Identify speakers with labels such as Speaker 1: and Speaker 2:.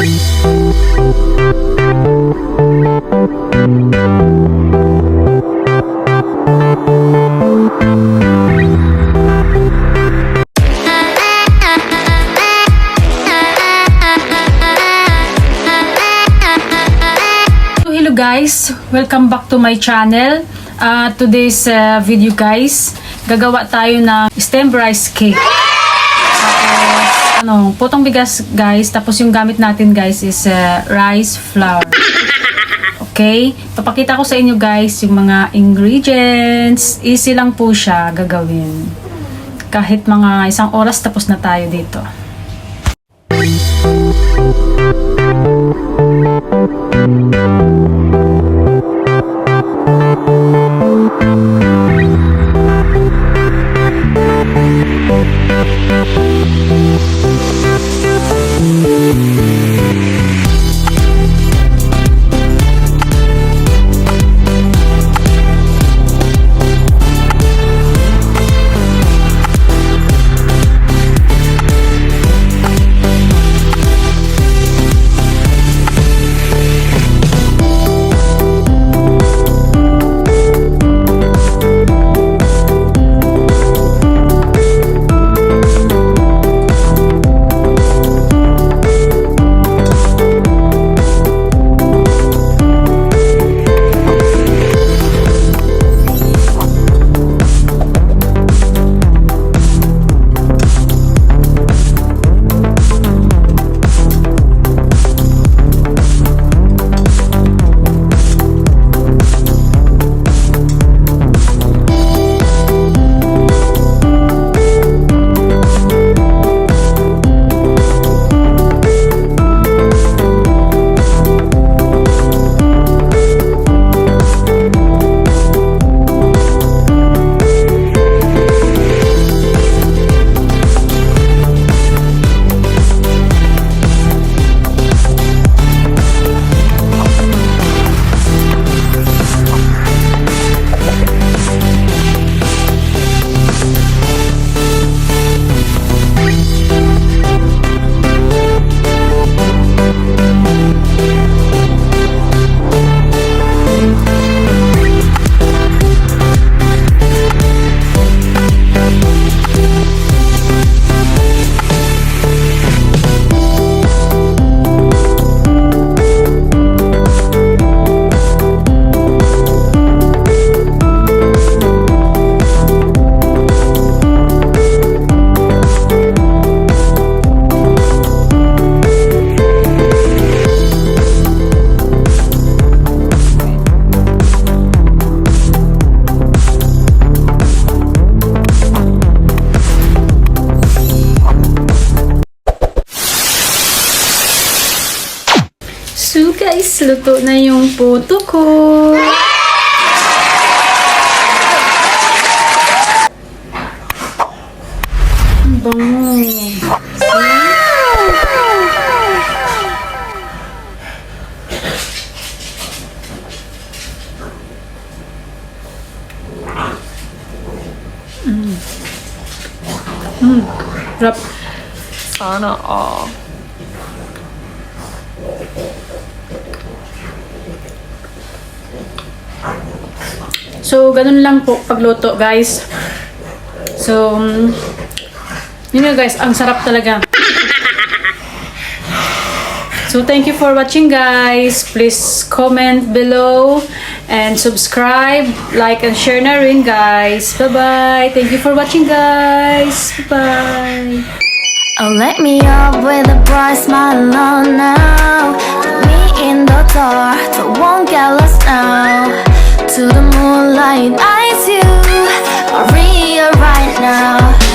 Speaker 1: Hello guys, welcome back to my channel. Today's video guys, gagawa tayo ng stem rice cake. Tapos, putong bigas guys, tapos yung gamit natin guys is rice flour. Okay, papakita ko sa inyo guys yung mga ingredients. Easy lang po siya gagawin. Kahit mga 1 oras tapos na tayo dito. So guys, luto na yung puto ko. Ang bango. Rap. Sana all. So, ganun lang po pagluto, guys. So, yun nga guys, ang sarap talaga. So, thank you for watching, guys. Please comment below and subscribe, like, and share na rin, guys. Bye-bye. Thank you for watching, guys. Bye-bye.
Speaker 2: Oh, let me up with a bright smile on now. Put me in the dark, but won't get lost now. To the moonlight, eyes you, Maria right now.